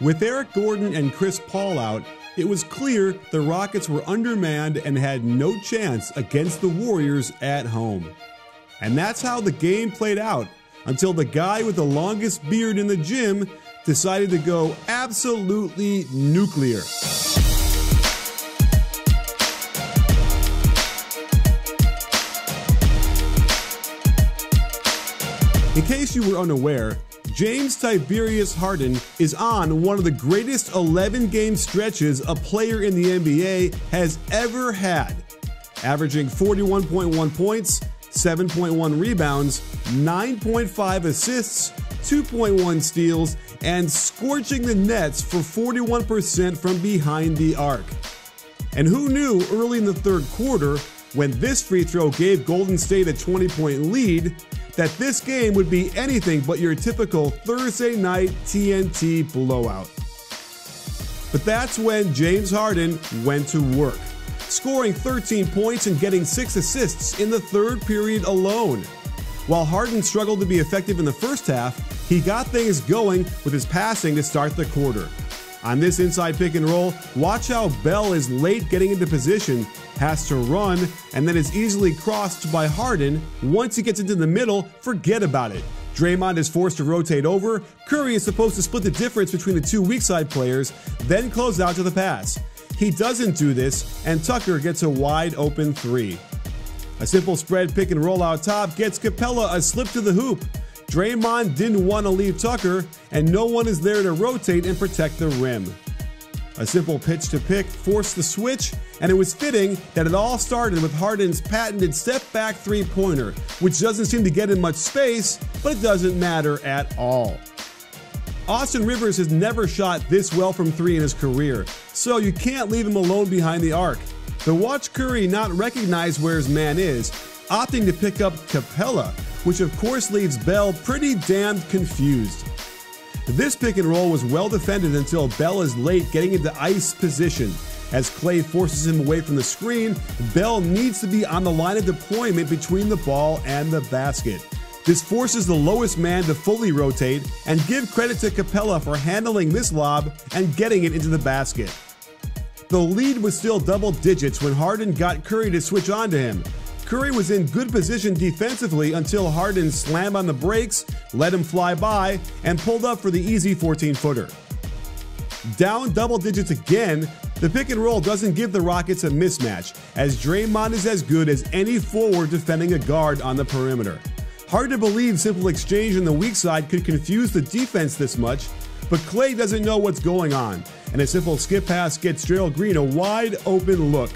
With Eric Gordon and Chris Paul out, it was clear the Rockets were undermanned and had no chance against the Warriors at home. And that's how the game played out until the guy with the longest beard in the gym decided to go absolutely nuclear. In case you were unaware, James Tiberius Harden is on one of the greatest 11-game stretches a player in the NBA has ever had, averaging 41.1 points, 7.1 rebounds, 9.5 assists, 2.1 steals, and scorching the Nets for 41% from behind the arc. And who knew early in the third quarter, when this free throw gave Golden State a 20-point lead, that this game would be anything but your typical Thursday night TNT blowout. But that's when James Harden went to work, scoring 13 points and getting 6 assists in the third period alone. While Harden struggled to be effective in the first half, he got things going with his passing to start the quarter. On this inside pick and roll, watch how Bell is late getting into position, has to run, and then is easily crossed by Harden. Once he gets into the middle, forget about it. Draymond is forced to rotate over, Curry is supposed to split the difference between the two weak side players, then close out to the pass. He doesn't do this, and Tucker gets a wide open three. A simple spread pick and roll out top gets Capella a slip to the hoop. Draymond didn't want to leave Tucker, and no one is there to rotate and protect the rim. A simple pitch to pick forced the switch, and it was fitting that it all started with Harden's patented step-back three-pointer, which doesn't seem to get in much space, but it doesn't matter at all. Austin Rivers has never shot this well from three in his career, so you can't leave him alone behind the arc. But watch Curry not recognize where his man is, opting to pick up Capella, which of course leaves Bell pretty damned confused. This pick and roll was well defended until Bell is late getting into ice position. As Clay forces him away from the screen, Bell needs to be on the line of deployment between the ball and the basket. This forces the lowest man to fully rotate, and give credit to Capella for handling this lob and getting it into the basket. The lead was still double digits when Harden got Curry to switch on to him. Curry was in good position defensively until Harden slammed on the brakes, let him fly by, and pulled up for the easy 14-footer. Down double digits again, the pick and roll doesn't give the Rockets a mismatch, as Draymond is as good as any forward defending a guard on the perimeter. Hard to believe simple exchange on the weak side could confuse the defense this much, but Clay doesn't know what's going on, and a simple skip pass gets Gerald Green a wide open look.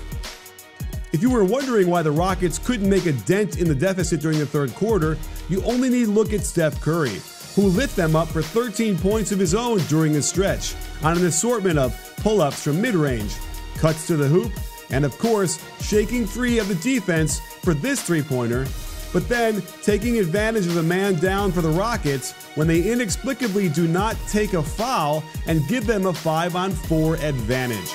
If you were wondering why the Rockets couldn't make a dent in the deficit during the third quarter, you only need to look at Steph Curry, who lit them up for 13 points of his own during the stretch, on an assortment of pull-ups from mid-range, cuts to the hoop, and of course, shaking free of the defense for this three-pointer, but then taking advantage of the man down for the Rockets when they inexplicably do not take a foul and give them a 5-on-4 advantage.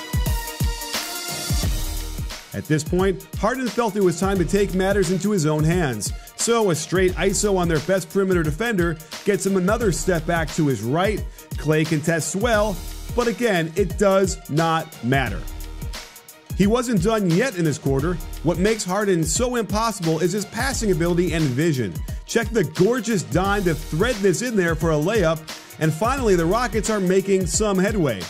At this point, Harden felt it was time to take matters into his own hands, so a straight ISO on their best perimeter defender gets him another step back to his right. Clay contests well, but again, it does not matter. He wasn't done yet in this quarter. What makes Harden so impossible is his passing ability and vision. Check the gorgeous dime to thread this in there for a layup, and finally the Rockets are making some headway.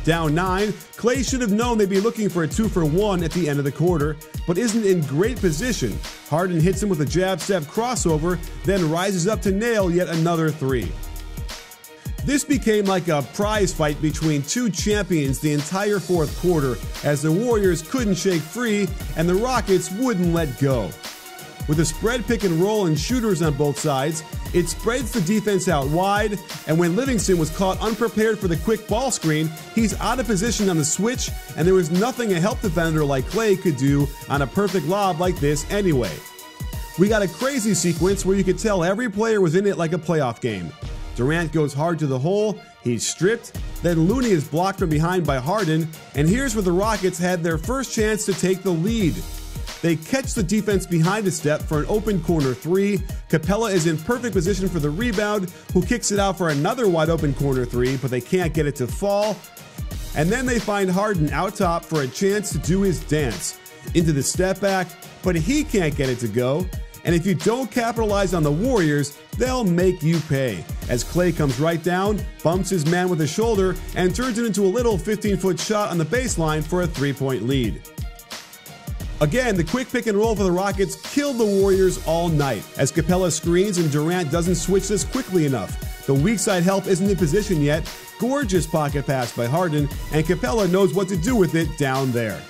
Down 9, Clay should have known they'd be looking for a 2-for-1 at the end of the quarter, but isn't in great position. Harden hits him with a jab-step crossover, then rises up to nail yet another three. This became like a prize fight between two champions the entire fourth quarter, as the Warriors couldn't shake free and the Rockets wouldn't let go. With a spread pick and roll and shooters on both sides, it spreads the defense out wide, and when Livingston was caught unprepared for the quick ball screen, he's out of position on the switch, and there was nothing a help defender like Clay could do on a perfect lob like this anyway. We got a crazy sequence where you could tell every player was in it like a playoff game. Durant goes hard to the hole, he's stripped, then Looney is blocked from behind by Harden, and here's where the Rockets had their first chance to take the lead. They catch the defense behind a step for an open corner three. Capella is in perfect position for the rebound, who kicks it out for another wide open corner three, but they can't get it to fall. And then they find Harden out top for a chance to do his dance. Into the step back, but he can't get it to go. And if you don't capitalize on the Warriors, they'll make you pay. As Clay comes right down, bumps his man with his shoulder, and turns it into a little 15-foot shot on the baseline for a 3-point lead. Again, the quick pick and roll for the Rockets killed the Warriors all night, as Capella screens and Durant doesn't switch this quickly enough. The weak side help isn't in position yet. Gorgeous pocket pass by Harden, and Capella knows what to do with it down there.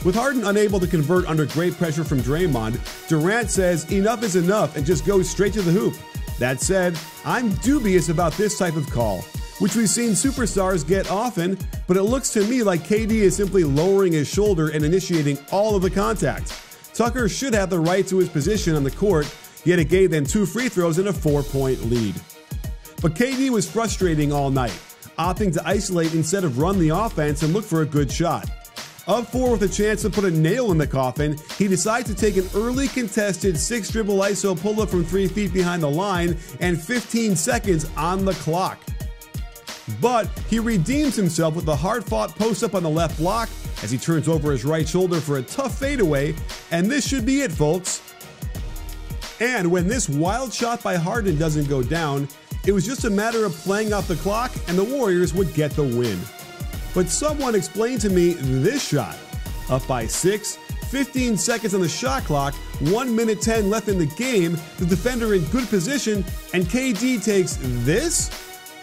With Harden unable to convert under great pressure from Draymond, Durant says enough is enough and just goes straight to the hoop. That said, I'm dubious about this type of call, which we've seen superstars get often, but it looks to me like KD is simply lowering his shoulder and initiating all of the contact. Tucker should have the right to his position on the court, yet it gave them 2 free throws and a 4-point lead. But KD was frustrating all night, opting to isolate instead of run the offense and look for a good shot. Up 4 with a chance to put a nail in the coffin, he decides to take an early contested 6-dribble ISO pull-up from 3 feet behind the line and 15 seconds on the clock. But he redeems himself with a hard-fought post-up on the left block as he turns over his right shoulder for a tough fadeaway, and this should be it, folks. And when this wild shot by Harden doesn't go down, it was just a matter of playing out the clock and the Warriors would get the win. But someone explained to me this shot. Up by 6, 15 seconds on the shot clock, 1 minute 10 left in the game, the defender in good position, and KD takes this?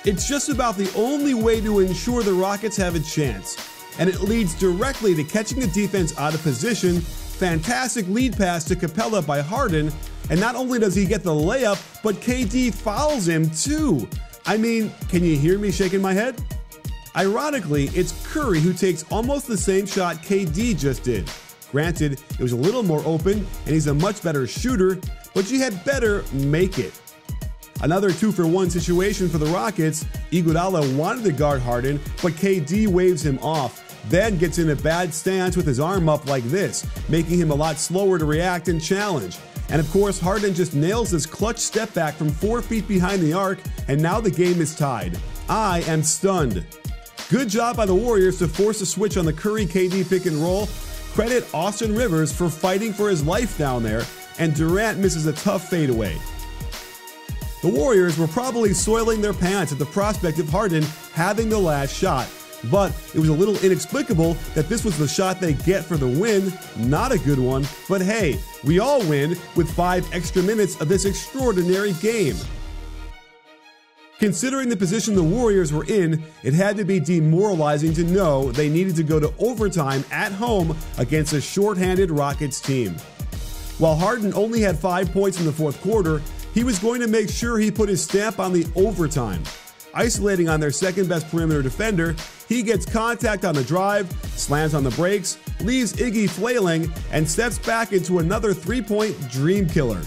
It's just about the only way to ensure the Rockets have a chance. And it leads directly to catching the defense out of position, fantastic lead pass to Capella by Harden, and not only does he get the layup, but KD fouls him too. I mean, can you hear me shaking my head? Ironically, it's Curry who takes almost the same shot KD just did. Granted, it was a little more open and he's a much better shooter, but you had better make it. Another 2-for-1 situation for the Rockets. Iguodala wanted to guard Harden, but KD waves him off, then gets in a bad stance with his arm up like this, making him a lot slower to react and challenge. And of course, Harden just nails this clutch step back from 4 feet behind the arc, and now the game is tied. I am stunned. Good job by the Warriors to force a switch on the Curry-KD pick and roll. Credit Austin Rivers for fighting for his life down there, and Durant misses a tough fadeaway. The Warriors were probably soiling their pants at the prospect of Harden having the last shot, but it was a little inexplicable that this was the shot they get for the win. Not a good one, but hey, we all win with 5 extra minutes of this extraordinary game. Considering the position the Warriors were in, it had to be demoralizing to know they needed to go to overtime at home against a shorthanded Rockets team. While Harden only had 5 points in the fourth quarter, he was going to make sure he put his stamp on the overtime. Isolating on their second-best perimeter defender, he gets contact on the drive, slams on the brakes, leaves Iggy flailing, and steps back into another 3-point dream killer.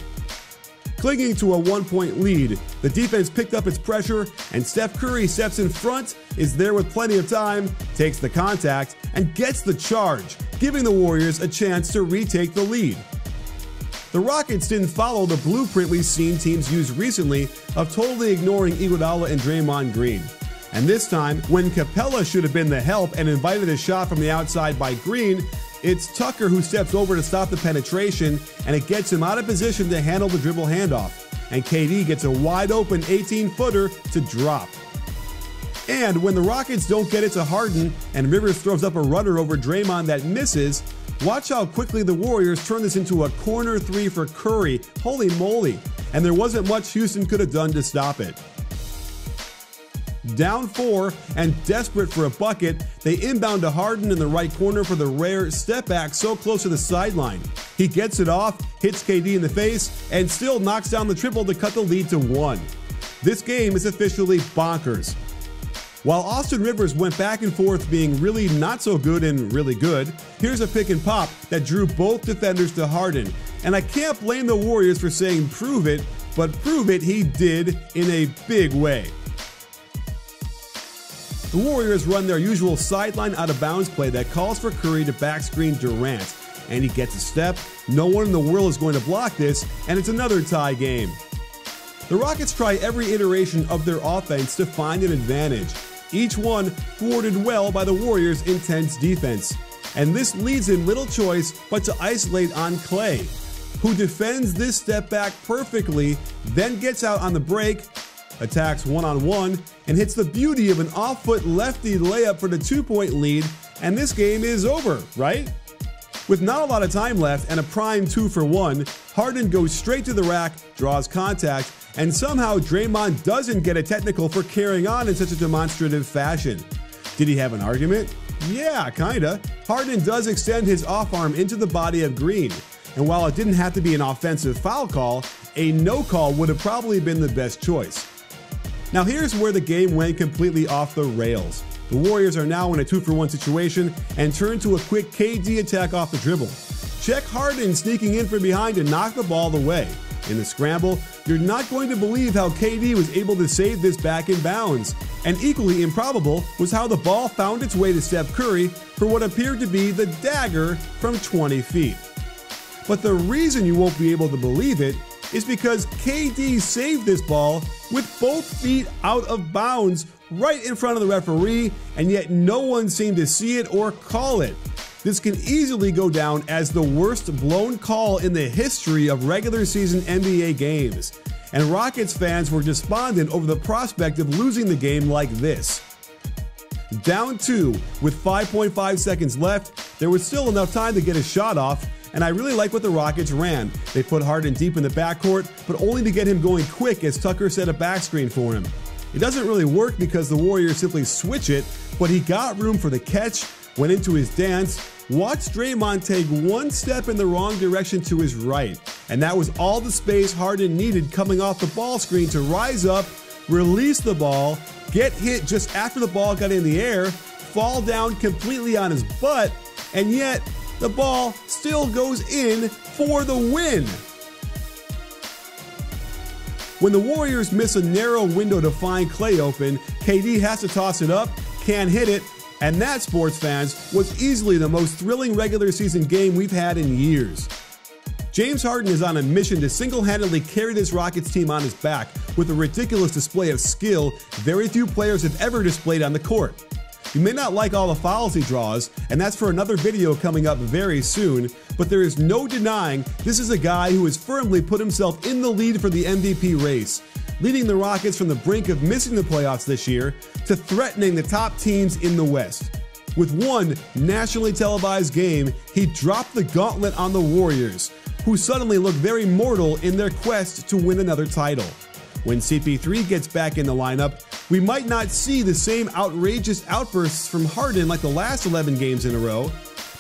Clinging to a 1-point lead, the defense picked up its pressure, and Steph Curry steps in front, is there with plenty of time, takes the contact, and gets the charge, giving the Warriors a chance to retake the lead. The Rockets didn't follow the blueprint we've seen teams use recently of totally ignoring Iguodala and Draymond Green. And this time, when Capella should have been the help and invited a shot from the outside by Green, it's Tucker who steps over to stop the penetration, and it gets him out of position to handle the dribble handoff. And KD gets a wide-open 18-footer to drop. And when the Rockets don't get it to Harden and Rivers throws up a runner over Draymond that misses, watch how quickly the Warriors turn this into a corner 3 for Curry. Holy moly. And there wasn't much Houston could have done to stop it. Down 4 and desperate for a bucket, they inbound to Harden in the right corner for the rare step back so close to the sideline. He gets it off, hits KD in the face, and still knocks down the triple to cut the lead to 1. This game is officially bonkers. While Austin Rivers went back and forth being really not so good and really good, here's a pick and pop that drew both defenders to Harden. And I can't blame the Warriors for saying prove it, but prove it he did in a big way. The Warriors run their usual sideline out of bounds play that calls for Curry to back screen Durant. and he gets a step. No one in the world is going to block this, and it's another tie game. The Rockets try every iteration of their offense to find an advantage, each one thwarted well by the Warriors' intense defense. And this leaves him little choice but to isolate on Klay, who defends this step back perfectly, then gets out on the break, attacks one-on-one, and hits the beauty of an off-foot lefty layup for the 2-point lead, and this game is over, right? With not a lot of time left and a prime 2-for-1, Harden goes straight to the rack, draws contact, and somehow Draymond doesn't get a technical for carrying on in such a demonstrative fashion. Did he have an argument? Yeah, kinda. Harden does extend his off arm into the body of Green, and while it didn't have to be an offensive foul call, a no call would have probably been the best choice. Now here's where the game went completely off the rails. The Warriors are now in a 2-for-1 situation and turn to a quick KD attack off the dribble. Check Harden sneaking in from behind to knock the ball away. In the scramble, you're not going to believe how KD was able to save this back in bounds. And equally improbable was how the ball found its way to Steph Curry for what appeared to be the dagger from 20 feet. But the reason you won't be able to believe it is because KD saved this ball with both feet out of bounds right in front of the referee, and yet no one seemed to see it or call it. This can easily go down as the worst blown call in the history of regular season NBA games, and Rockets fans were despondent over the prospect of losing the game like this. Down 2 with 5.5 seconds left, there was still enough time to get a shot off, and I really like what the Rockets ran. They put Harden deep in the backcourt, but only to get him going quick as Tucker set a back screen for him. It doesn't really work because the Warriors simply switch it, but he got room for the catch, went into his dance, watched Draymond take one step in the wrong direction to his right, and that was all the space Harden needed coming off the ball screen to rise up, release the ball, get hit just after the ball got in the air, fall down completely on his butt, and yet the ball still goes in for the win. When the Warriors miss a narrow window to find Klay open, KD has to toss it up, can't hit it, and that, sports fans, was easily the most thrilling regular season game we've had in years. James Harden is on a mission to single-handedly carry this Rockets team on his back with a ridiculous display of skill very few players have ever displayed on the court. You may not like all the fouls he draws, and that's for another video coming up very soon, but there is no denying this is a guy who has firmly put himself in the lead for the MVP race, leading the Rockets from the brink of missing the playoffs this year to threatening the top teams in the West. With one nationally televised game, he dropped the gauntlet on the Warriors, who suddenly look very mortal in their quest to win another title. When CP3 gets back in the lineup, we might not see the same outrageous outbursts from Harden like the last 11 games in a row,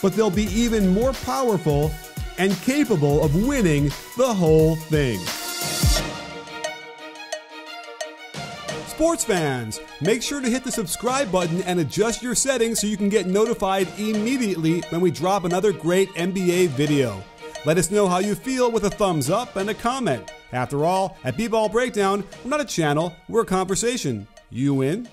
but they'll be even more powerful and capable of winning the whole thing. Sports fans, make sure to hit the subscribe button and adjust your settings so you can get notified immediately when we drop another great NBA video. Let us know how you feel with a thumbs up and a comment. After all, at BBallBreakdown, we're not a channel, we're a conversation. You in?